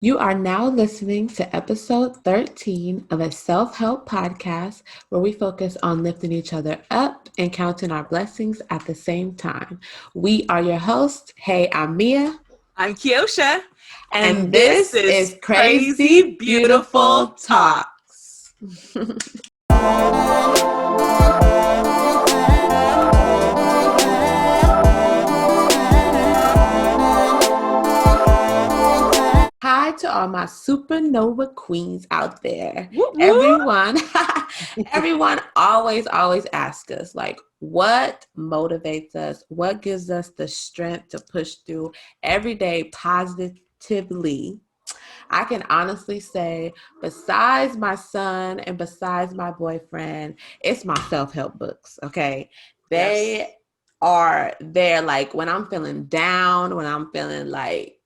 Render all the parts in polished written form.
You are now listening to episode 13 of a self-help podcast where we focus on lifting each other up and counting our blessings at the same time. We are your hosts. Hey, I'm Mia. I'm Kiosha, And and this this is is Crazy Crazy Beautiful Beautiful Talks. Talks. Hi to all my supernova queens out there. Whoop, whoop. Everyone, everyone always asks us, like, what motivates us? What gives us the strength to push through every day positively? I can honestly say, besides my son and besides my boyfriend, it's my self-help books, okay? Yes. They are there, like, when I'm feeling down, when I'm feeling like,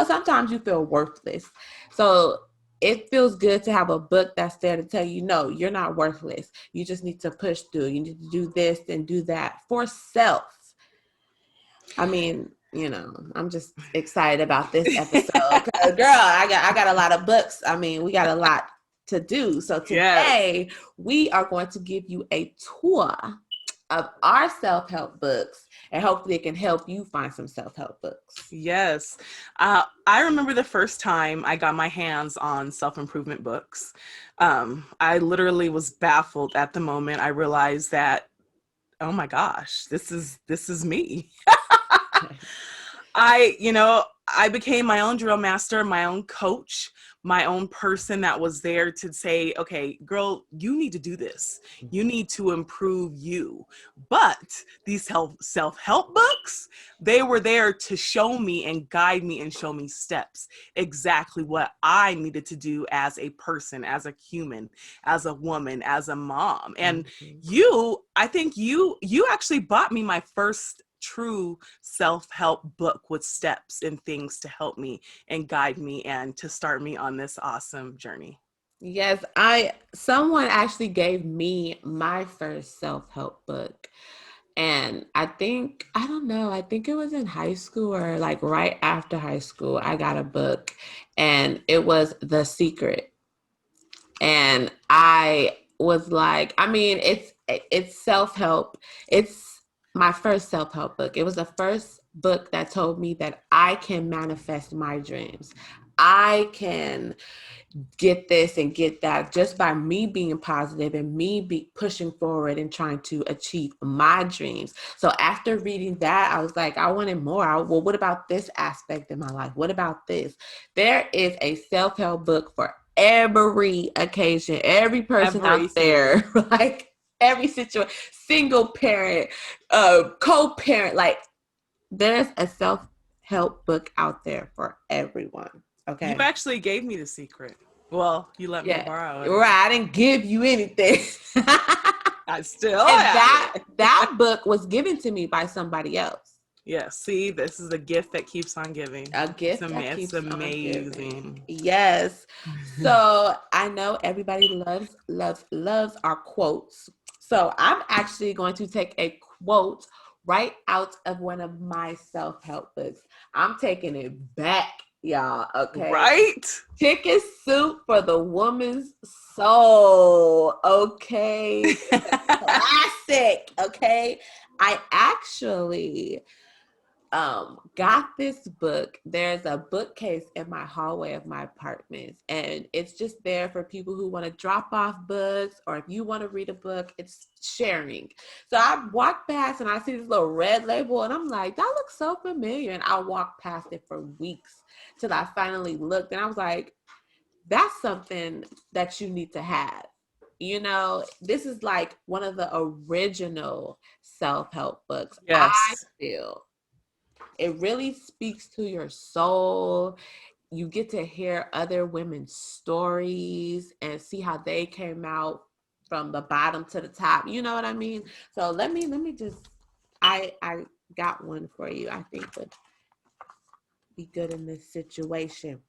sometimes you feel worthless. So it feels good to have a book that's there to tell you, no, you're not worthless. You just need to push through. You need to do this and do that for self. I mean, I'm just excited about this episode. 'Cause, girl, I got a lot of books. I mean, we got a lot to do. So Yes. today we are going to give you a tour of our self-help books, and hopefully it can help you find some self-help books. Yes. I remember the first time I got my hands on self-improvement books. I literally was baffled at the moment. I realized that, oh my gosh, this is me. I became my own drill master, my own coach, my own person that was there to say, okay, girl, you need to do this. You need to improve you. But these self-help books, they were there to show me and guide me and show me steps, exactly what I needed to do as a person, as a human, as a woman, as a mom. And I think you actually bought me my first true self-help book with steps and things to help me and guide me and to start me on this awesome journey. Yes, someone actually gave me my first self-help book. And I don't know, I think it was in high school or like right after high school, I got a book and it was The Secret. And I was like, I mean, it's self-help. It's my first self-help book. It was the first book that told me that I can manifest my dreams. I can get this and get that just by me being positive and me pushing forward and trying to achieve my dreams. So after reading that, I was like, I wanted more. Well, what about this aspect in my life? What about this? There is a self-help book for every occasion, every person Every out single there, one. like every situation, single parent, co-parent, like there's a self-help book out there for everyone. You Okay. actually gave me The Secret. Well, you let me Yeah, borrow it. right. I didn't give you anything. I still And have that it. that book was given to me by somebody else. Yeah, see, this is a gift that keeps on giving. A It's, gift that it's keeps on giving. amazing. Yes. So I know everybody loves our quotes. So I'm actually going to take a quote right out of one of my self-help books. I'm taking it back, y'all. Okay. Right? Chicken soup for the woman's soul. Okay. It's a classic. Okay. I actually got this book. There's a bookcase in my hallway of my apartments, and it's just there for people who want to drop off books, or if you want to read a book, it's sharing. So I walk past and I see this little red label and I'm like, that looks so familiar. And I walked past it for weeks till I finally looked and I was like, that's something that you need to have. This is like one of the original self-help books. I Yes. feel it really speaks to your soul. You get to hear other women's stories and see how they came out from the bottom to the top. You know what I mean? So let me just I got one for you. I think would be good in this situation.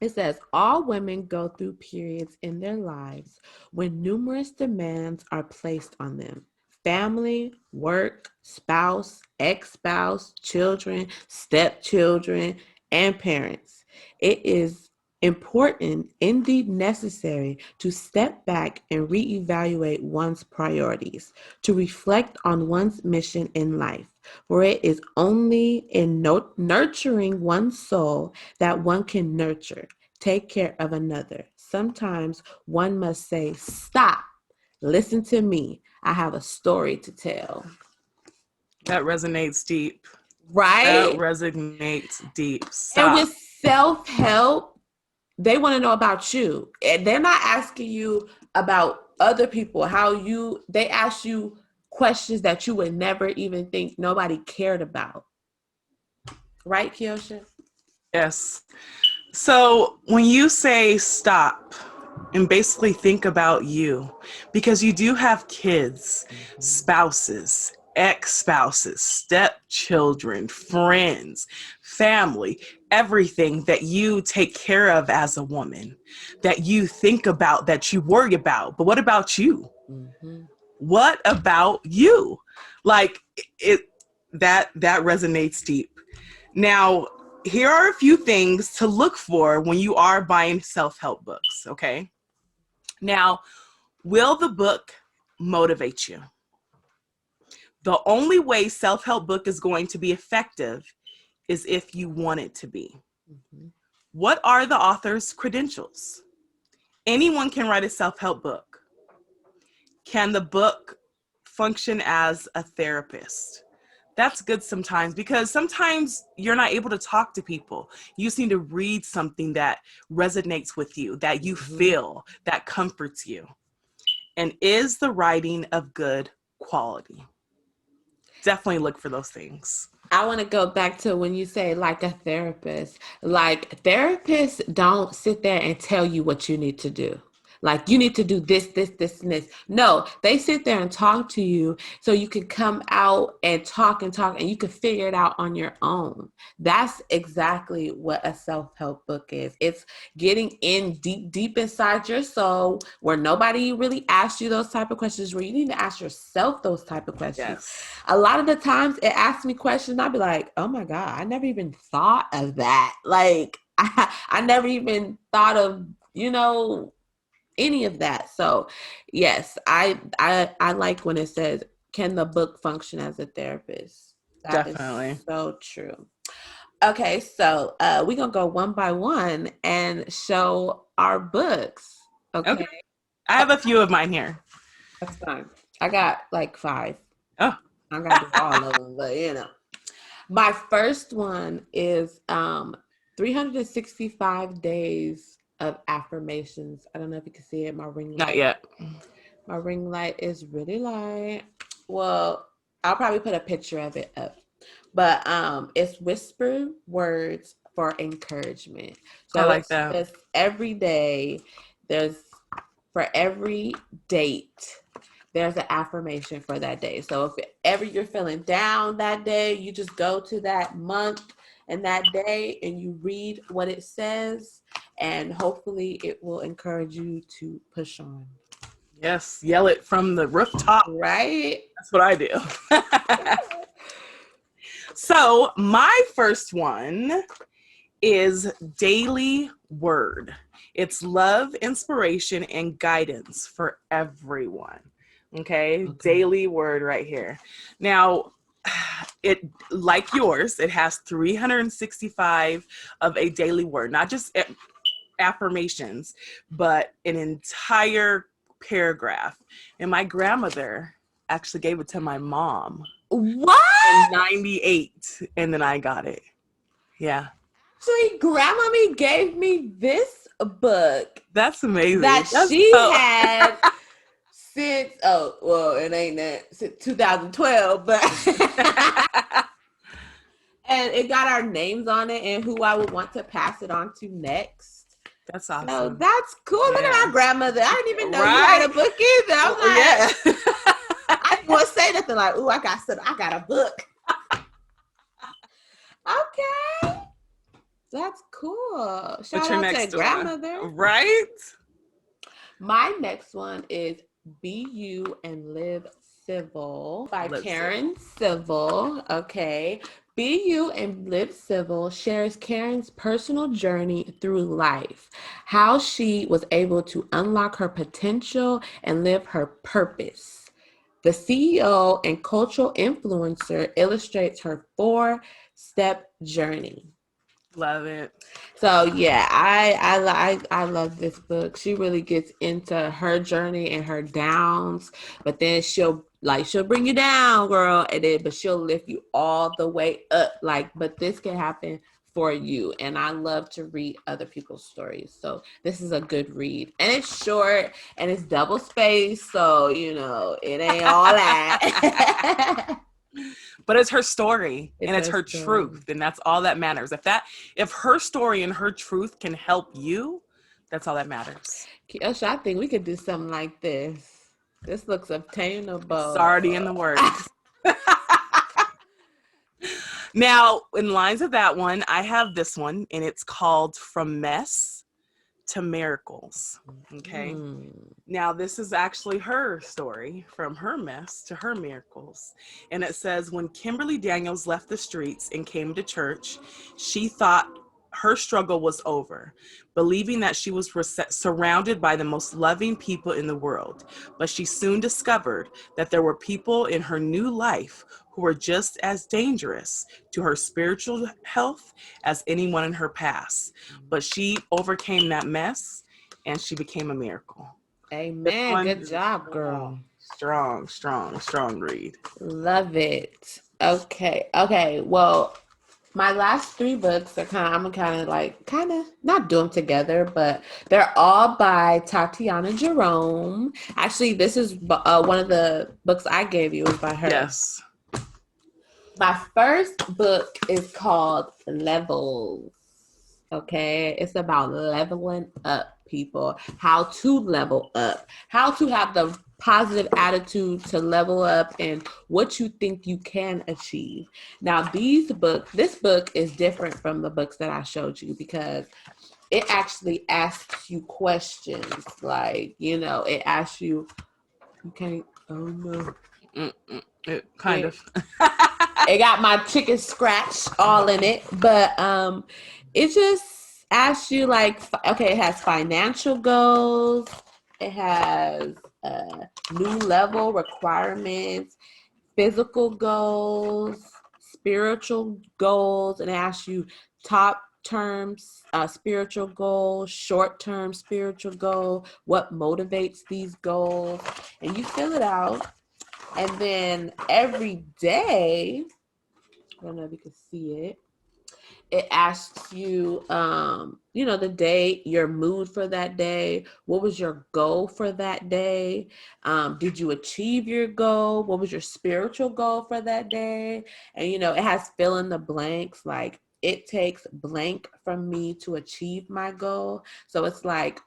It says all women go through periods in their lives when numerous demands are placed on them. Family, work, spouse, ex-spouse, children, stepchildren, and parents. It is important, indeed necessary, to step back and reevaluate one's priorities, to reflect on one's mission in life. For it is only in nurturing one's soul that one can nurture, take care of another. Sometimes one must say, stop, listen to me. I have a story to tell. That resonates deep. That Right? resonates deep. And Stop. with self help, they want to know about you. And they're not asking you about other people, they ask you questions that you would never even think nobody cared about. Right, Kiosha? Yes. So when you say stop and basically think about you, because you do have kids, spouses, ex-spouses, stepchildren, friends, family, everything that you take care of as a woman, that you think about, that you worry about. But what about you? Mm-hmm. What about you? Like it that resonates deep. Now, here are a few things to look for when you are buying self-help books, okay? Now, will the book motivate you? The only way self-help book is going to be effective is if you want it to be. Mm-hmm. What are the author's credentials? Anyone can write a self-help book. Can the book function as a therapist? That's good sometimes, because sometimes you're not able to talk to people. You just need to read something that resonates with you, that you Mm-hmm. feel, that comforts you. And is the writing of good quality? Definitely look for those things. I want to go back to when you say like a therapist. Like therapists don't sit there and tell you what you need to do. Like you need to do this, this, this, and this. No, they sit there and talk to you so you can come out and talk and you can figure it out on your own. That's exactly what a self-help book is. It's getting in deep, deep inside your soul where nobody really asks you those type of questions, where you need to ask yourself those type of questions. Yes. A lot of the times it asks me questions and I'll be like, oh my God, I never even thought of that. Like I never even thought of, any of that. So yes, I like when it says, can the book function as a therapist? That is Definitely. so true. Okay, so we're gonna go one by one and show our books. Okay. Okay, I have a few of mine here. that's fine. I got like five. Oh. I gotta do all of them, but My first one is 365 days of affirmations. I don't know if you can see it. Not yet. My ring light is really light. Well, I'll probably put a picture of it up. But it's whisper words for encouragement. I So like it's that. just every day there's for every date there's an affirmation for that day. So if ever you're feeling down that day, you just go to that month and that day and you read what it says, and hopefully it will encourage you to push on. Yes, yell it from the rooftop. Right? That's what I do. So, my first one is Daily Word. It's love, inspiration, and guidance for everyone. Okay, Okay. Daily Word right here. Now, it, like yours, it has 365 of a daily word, not just affirmations, but an entire paragraph. And my grandmother actually gave it to my mom in What? 98, and then I got it. Yeah. Actually, Grandmommy gave me this book That's amazing. that That's she so had since, oh, well, it ain't that, since 2012, but and it got our names on it and who I would want to pass it on to next. That's So awesome. that's cool. Look at Yeah. our grandmother. I didn't even know you had Right? a book either. I was Yeah. like, I didn't want to say nothing like, "Ooh, I got a book." Okay, that's cool. What's Shout your out to next one? grandmother. Right? My next one is Be You and Live Civil by Live Civil. Karen Civil. Okay. Be You and Live Civil shares Karen's personal journey through life, how she was able to unlock her potential and live her purpose. The CEO and cultural influencer illustrates her four-step journey. Love it. So yeah, I love this book. She really gets into her journey and her downs, but then she'll bring you down, girl, and then but she'll lift you all the way up. Like, but this can happen for you. And I love to read other people's stories. So this is a good read. And it's short and it's double spaced, so it ain't all that. But it's her story and it's her story. truth, and that's all that matters. If her story and her truth can help you, that's all that matters. Kiosha, I think we could do something like this. This looks obtainable. It's already in the works. Now, in lines of that one, I have this one, and it's called From Mess to Miracles. Okay. Now, this is actually her story, from her mess to her miracles. And it says, when Kimberly Daniels left the streets and came to church, she thought her struggle was over, believing that she was surrounded by the most loving people in the world. But she soon discovered that there were people in her new life who were just as dangerous to her spiritual health as anyone in her past. But she overcame that mess and she became a miracle. Amen. Good job, girl. Strong read. Love it. Okay. Well, my last three books are I'm kind of not do them together, but they're all by Tatiana Jerome. Actually, this is one of the books I gave you is by her. Yes. My first book is called Levels. Okay, it's about leveling up, people. How to level up, how to have the positive attitude to level up, and what you think you can achieve. Now, this book is different from the books that I showed you because it actually asks you questions. Like, it asks you, okay, oh no. Kind of. It got my chicken scratch all in it, but it just asks you okay, it has financial goals, it has new level requirements, physical goals, spiritual goals, and it asks you top terms spiritual goals, short-term spiritual goal, what motivates these goals, and you fill it out. And then every day, I don't know if you can see it, it asks you, the day, your mood for that day. What was your goal for that day? Did you achieve your goal? What was your spiritual goal for that day? And, it has fill in the blanks, like it takes blank from me to achieve my goal. So it's like,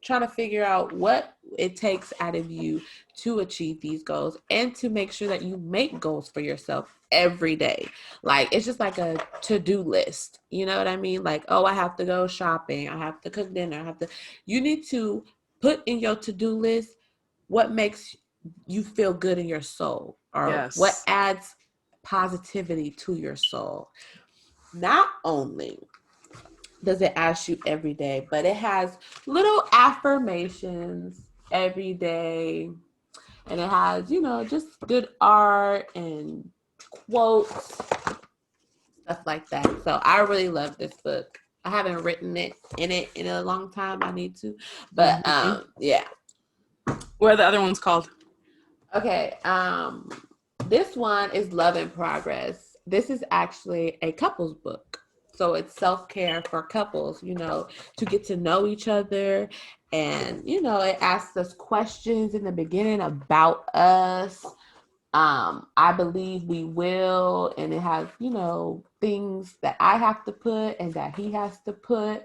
trying to figure out what it takes out of you to achieve these goals and to make sure that you make goals for yourself every day. Like, it's just like a to-do list. You know what I mean? Like, oh, I have to go shopping. I have to cook dinner. You need to put in your to-do list what makes you feel good in your soul, or what adds positivity to your soul. Not only does it ask you every day, but it has little affirmations every day, and it has just good art and quotes, stuff like that. So I really love this book. I haven't written it in a long time. I need to, but yeah. What are the other ones called? Okay, this one is Love in Progress. This is actually a couples book. So it's self-care for couples, to get to know each other. And, it asks us questions in the beginning about us. I believe we will. And it has, things that I have to put and that he has to put.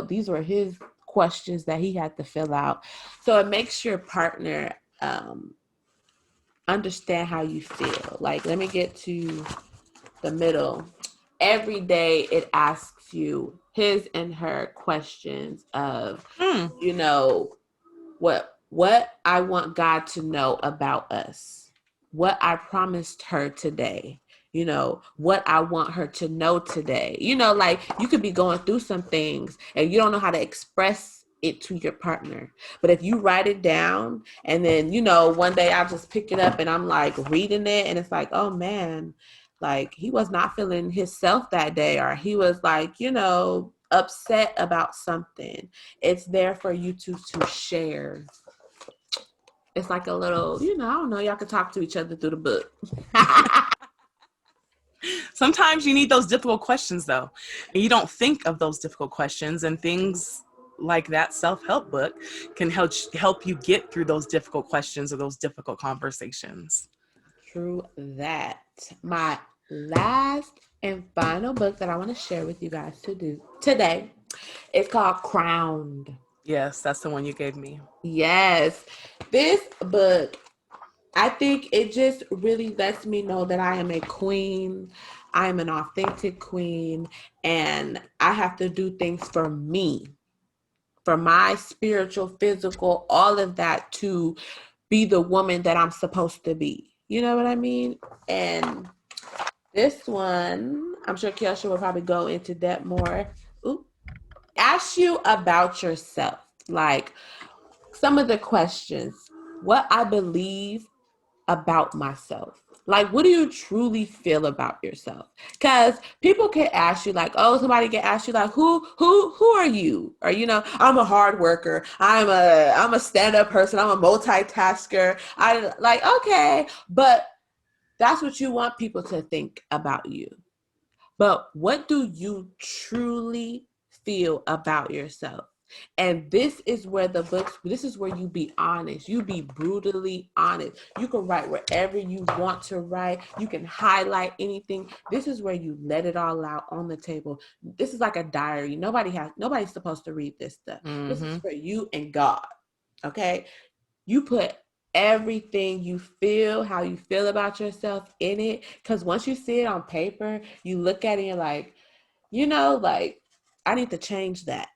These were his questions that he had to fill out. So it makes your partner understand how you feel. Like, let me get to the middle. Every day it asks you his and her questions of, what I want God to know about us, what I promised her today, what I want her to know today. Like you could be going through some things and you don't know how to express it to your partner. But if you write it down and then, one day I'll just pick it up and I'm like reading it and it's like, oh man, like he was not feeling himself that day, or he was like, upset about something. It's there for you to share. It's like a little, I don't know, y'all can talk to each other through the book. Sometimes you need those difficult questions, though. And you don't think of those difficult questions, and things like that self-help book can help you get through those difficult questions or those difficult conversations. True that. My last and final book that I want to share with you guys to do today is called Crowned. Yes, that's the one you gave me. Yes. This book, I think it just really lets me know that I am a queen. I am an authentic queen, and I have to do things for me, for my spiritual, physical, all of that, to be the woman that I'm supposed to be. You know what I mean? And this one, I'm sure Kelsha will probably go into that more. Ooh. Ask you about yourself, like some of the questions, what I believe about myself. Like, what do you truly feel about yourself? Because people can ask you, like, oh, somebody can ask you, like, who are you? Or, I'm a hard worker. I'm a stand-up person. I'm a multitasker. I like, okay, but that's what you want people to think about you. But what do you truly feel about yourself? And this is where you be honest. You be brutally honest. You can write wherever you want to write. You can highlight anything. This is where you let it all out on the table. This is like a diary. Nobody's supposed to read this stuff. Mm-hmm. This is for you and God. Okay? You put everything you feel, how you feel about yourself in it. Because once you see it on paper, you look at it and you're like, like, I need to change that.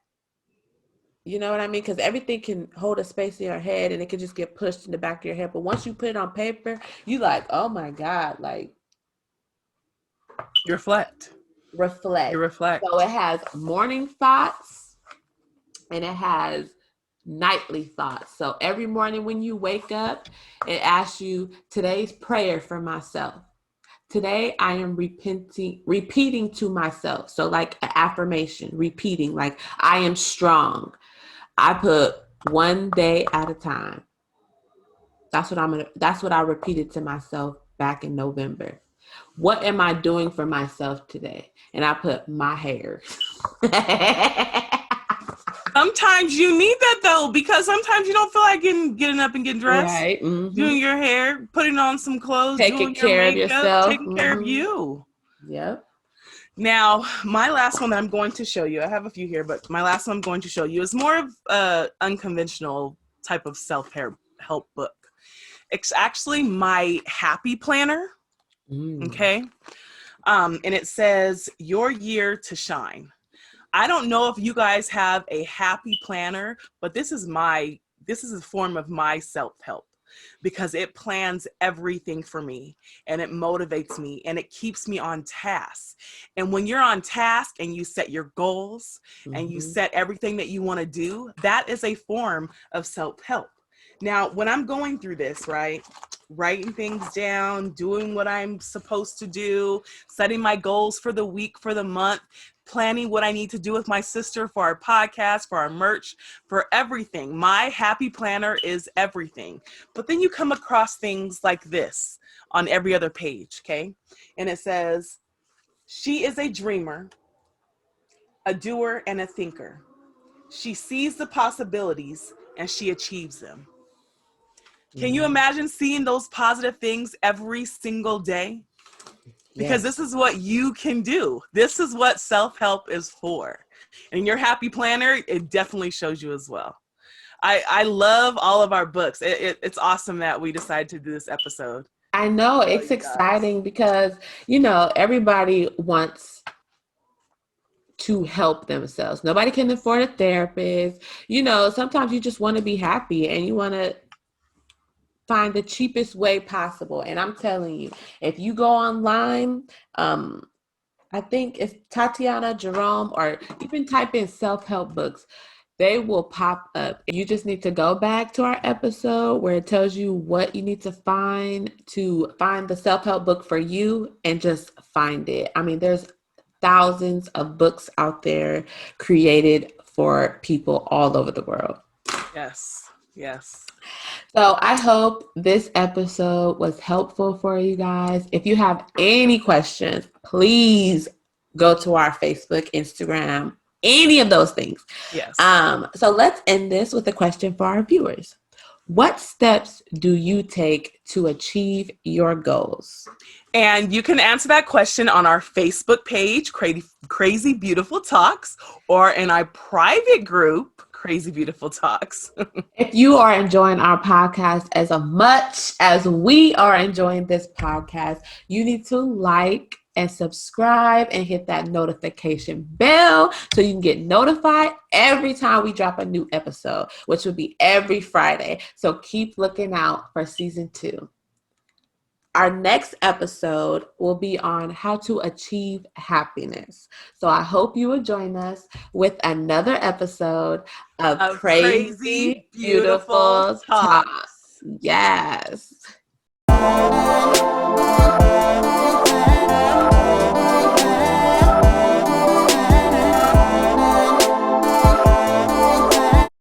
You know what I mean? Because everything can hold a space in your head and it can just get pushed in the back of your head. But once you put it on paper, you like, oh my God, like. You reflect. You reflect. So it has morning thoughts and it has nightly thoughts. So every morning when you wake up, it asks you today's prayer for myself. Today I am repeating to myself. So like an affirmation, repeating, like I am strong. I put one day at a time. That's what I repeated to myself back in November. What am I doing for myself today? And I put my hair. Sometimes you need that though, because sometimes you don't feel like getting up and getting dressed, right? Mm-hmm. Doing your hair, putting on some clothes, taking care of yourself, taking care of you. Yep. Now, my last one that I'm going to show you, I have a few here, but my last one I'm going to show you is more of an unconventional type of self-help book. It's actually my happy planner. Okay. And it says, your year to shine. I don't know if you guys have a happy planner, but this is a form of my self-help, because it plans everything for me and it motivates me and it keeps me on task. And when you're on task and you set your goals and you set everything that you want to do, that is a form of self-help. Now, when I'm going through this, right, writing things down, doing what I'm supposed to do, setting my goals for the week, for the month, planning what I need to do with my sister for our podcast, for our merch, for everything. My happy planner is everything. But then you come across things like this on every other page, okay? And it says, she is a dreamer, a doer, and a thinker. She sees the possibilities and she achieves them. Can you imagine seeing those positive things every single day? Because this is what you can do. This is what self-help is for. And in your happy planner, it definitely shows you as well. I love all of our books. It's awesome that we decided to do this episode. I know, it's exciting because, everybody wants to help themselves. Nobody can afford a therapist. Sometimes you just want to be happy and you want to find the cheapest way possible. And I'm telling you, if you go online, I think it's Tatiana, Jerome, or even type in self-help books, they will pop up. You just need to go back to our episode where it tells you what you need to find the self-help book for you, and just find it. I mean, there's thousands of books out there created for people all over the world. Yes. Yes. So I hope this episode was helpful for you guys. If you have any questions, please go to our Facebook, Instagram, any of those things. Yes. So let's end this with a question for our viewers. What steps do you take to achieve your goals? And you can answer that question on our Facebook page, Crazy Beautiful Talks, or in our private group, Crazy Beautiful Talks. If you are enjoying our podcast as much as we are enjoying this podcast, you need to like and subscribe and hit that notification bell so you can get notified every time we drop a new episode, which will be every Friday. So keep looking out for season 2. Our next episode will be on how to achieve happiness. So I hope you will join us with another episode of Crazy Beautiful Talks. Yes.